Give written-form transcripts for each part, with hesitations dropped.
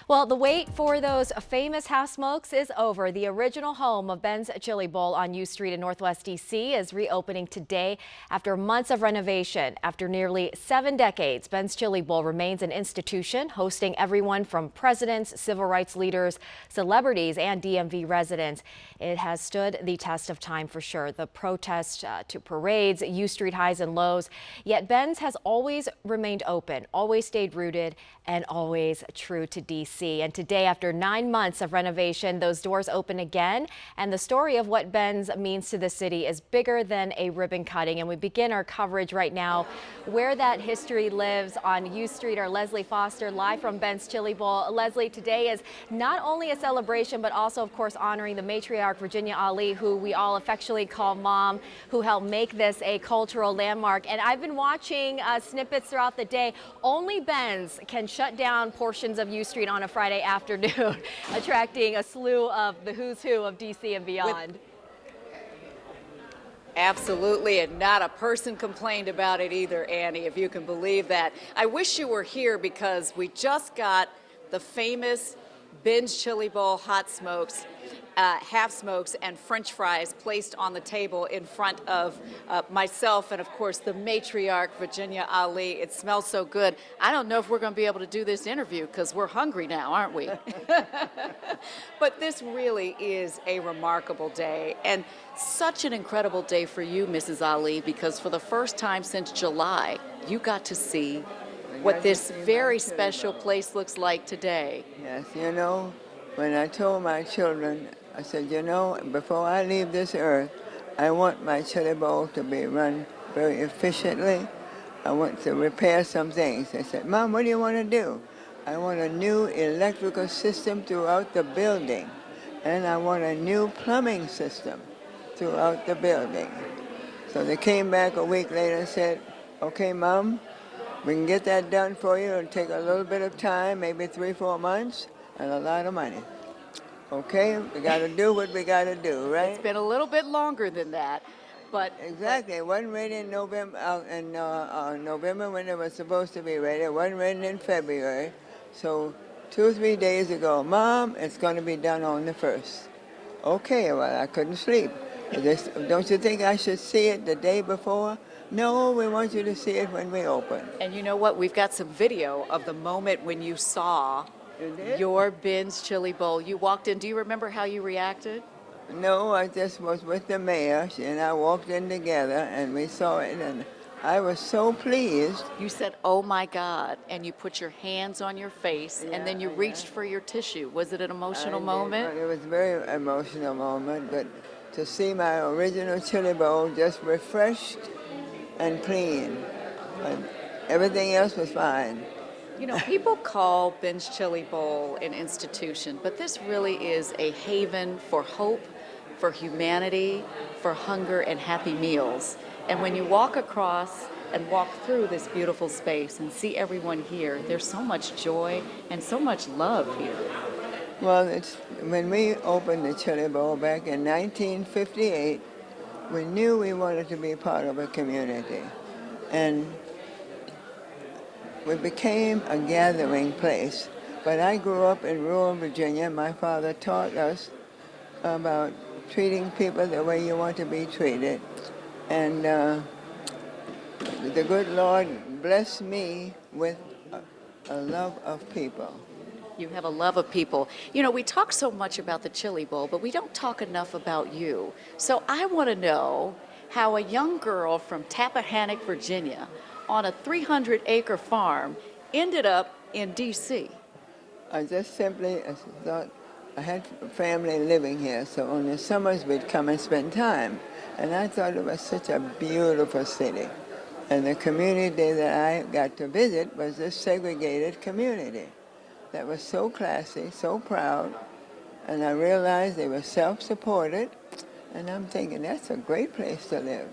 Well, the wait for those famous half smokes is over. The original home of Ben's Chili Bowl on U Street in Northwest D.C. is reopening today after months of renovation. After nearly 7 decades, Ben's Chili Bowl remains an institution, hosting everyone from presidents, civil rights leaders, celebrities, and DMV residents. It has stood the test of time for sure. The protests to parades, U Street highs and lows. Yet Ben's has always remained open, always stayed rooted, and always true to D.C. And today, after 9 months of renovation, those doors open again. And the story of what Ben's means to the city is bigger than a ribbon cutting. And we begin our coverage right now where that history lives on U Street. Our Leslie Foster live from Ben's Chili Bowl. Leslie, today is not only a celebration, but also, of course, honoring the matriarch Virginia Ali, who we all affectionately call Mom, who helped make this a cultural landmark. And I've been watching snippets throughout the day. Only Ben's can shut down portions of U Street on a Friday afternoon, attracting a slew of the who's who of DC and beyond. Absolutely, and not a person complained about it either, Annie, if you can believe that. I wish you were here because we just got the famous Ben's Chili Bowl hot smokes, half smokes, and French fries placed on the table in front of myself and, of course, the matriarch, Virginia Ali. It smells so good. I don't know if we're going to be able to do this interview because we're hungry now, aren't we? But this really is a remarkable day, and such an incredible day for you, Mrs. Ali, because for the first time since July, you got to see what this very special place looks like today. Yes, you know, when I told my children, I said, you know, before I leave this earth, I want my chili bowl to be run very efficiently. I want to repair some things. They said, Mom, what do you want to do? I want a new electrical system throughout the building, and I want a new plumbing system throughout the building. So they came back a week later and said, okay, Mom, we can get that done for you. It'll take a little bit of time, maybe 3-4 months, and a lot of money. Okay, we got to do what we got to do, right? It's been a little bit longer than that, but exactly. It wasn't ready in November, November when it was supposed to be ready. It wasn't ready in February. So 2 or 3 days ago, Mom, it's going to be done on the 1st. Okay, well, I couldn't sleep. Don't you think I should see it the day before? No, we want you to see it when we open. And you know what? We've got some video of the moment when you saw your Ben's Chili Bowl. You walked in. Do you remember how you reacted? No, I just was with the mayor, and I walked in together, and we saw it, and I was so pleased. You said, oh my God, and you put your hands on your face, and then you reached for your tissue. Was it an emotional moment? It was a very emotional moment, but to see my original chili bowl just refreshed and clean. And everything else was fine. You know, people call Ben's Chili Bowl an institution, but this really is a haven for hope, for humanity, for hunger and happy meals. And when you walk across and walk through this beautiful space and see everyone here, there's so much joy and so much love here. Well, when we opened the Chili Bowl back in 1958, we knew we wanted to be part of a community. And we became a gathering place. But I grew up in rural Virginia. My father taught us about treating people the way you want to be treated. And the good Lord blessed me with a love of people. You have a love of people. You know, we talk so much about the Chili Bowl, but we don't talk enough about you. So I want to know how a young girl from Tappahannock, Virginia, on a 300-acre farm ended up in D.C. I just simply thought I had family living here, so on the summers we'd come and spend time. And I thought it was such a beautiful city. And the community that I got to visit was this segregated community that was so classy, so proud, and I realized they were self-supported, and I'm thinking, that's a great place to live.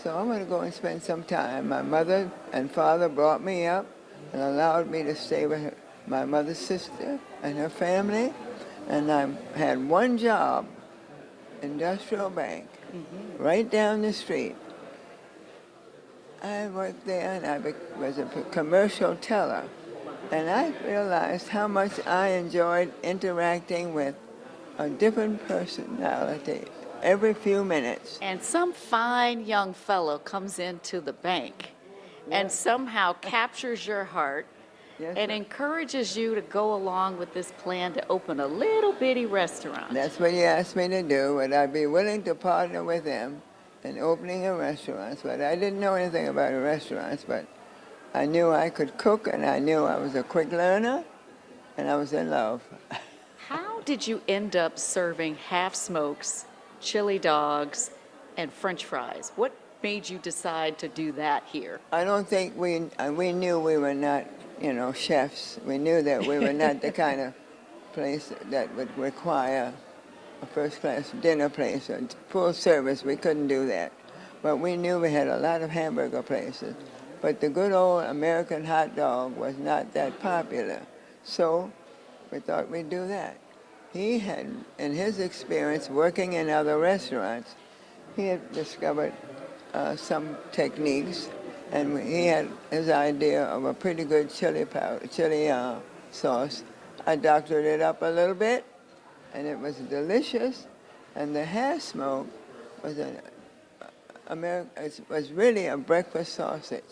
So I'm going to go and spend some time. My mother and father brought me up and allowed me to stay with my mother's sister and her family, and I had one job, industrial bank, right down the street. I worked there, and I was a commercial teller. And I realized how much I enjoyed interacting with a different personality every few minutes. And some fine young fellow comes into the bank and somehow captures your heart Yes, and sir. encourages you to go along with this plan to open a little bitty restaurant. That's what he asked me to do. Would I be willing to partner with him in opening a restaurant? But I didn't know anything about restaurants, but I knew I could cook, and I knew I was a quick learner, and I was in love. How did you end up serving half smokes, chili dogs, and French fries? What made you decide to do that here? I don't think we knew we were not, chefs. We knew that we were not the kind of place that would require a first-class dinner place or full service. We couldn't do that. But we knew we had a lot of hamburger places. But the good old American hot dog was not that popular. So we thought we'd do that. He had, in his experience working in other restaurants, he had discovered some techniques, and he had his idea of a pretty good chili sauce. I doctored it up a little bit, and it was delicious. And the hash smoke was it was really a breakfast sausage.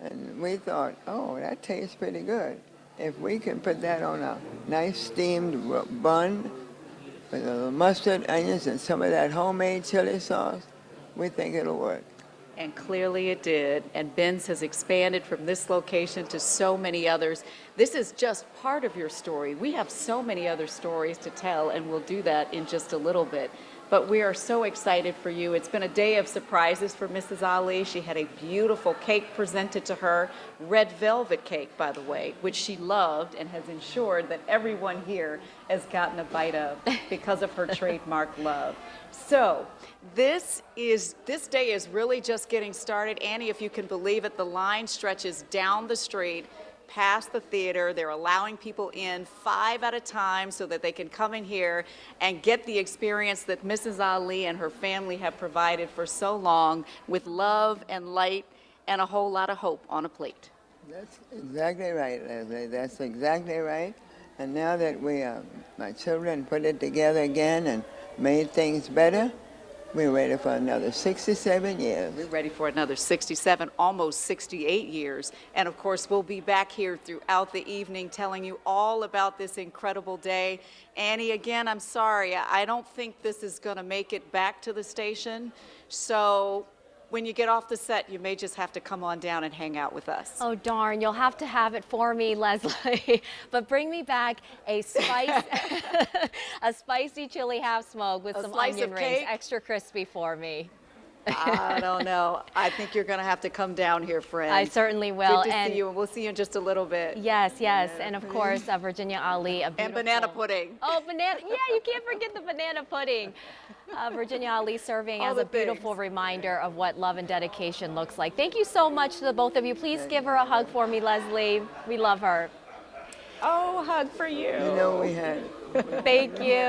And we thought, oh, that tastes pretty good. If we can put that on a nice steamed bun with a little mustard, onions, and some of that homemade chili sauce, we think it'll work. And clearly it did. And Ben's has expanded from this location to so many others. This is just part of your story. We have so many other stories to tell, and we'll do that in just a little bit. But we are so excited for you. It's been a day of surprises for Mrs. Ali. She had a beautiful cake presented to her, red velvet cake, by the way, which she loved and has ensured that everyone here has gotten a bite of because of her trademark love. So this day is really just getting started. Annie, if you can believe it, the line stretches down the street past the theater. They're allowing people in 5 at a time so that they can come in here and get the experience that Mrs. Ali and her family have provided for so long, with love and light and a whole lot of hope on a plate. That's exactly right, Leslie. That's exactly right. And now that my children put it together again and made things better, we're ready for another 67 years. We're ready for another 67, almost 68 years. And of course, we'll be back here throughout the evening telling you all about this incredible day. Annie, again, I'm sorry. I don't think this is going to make it back to the station. So when you get off the set, you may just have to come on down and hang out with us. Oh, darn. You'll have to have it for me, Leslie. But bring me back a spicy chili half smoke with some onion rings, extra crispy for me. I don't know. I think you're going to have to come down here, friend. I certainly will. Good to see you, and we'll see you in just a little bit. Yes, yes. And of course, Virginia Ali, a beautiful... And banana pudding. Oh, banana. Yeah, you can't forget the banana pudding. Virginia Ali serving as a beautiful reminder of what love and dedication looks like. Thank you so much to the both of you. Please give her a hug for me, Leslie. We love her. Oh, hug for you. You know we had... Thank you.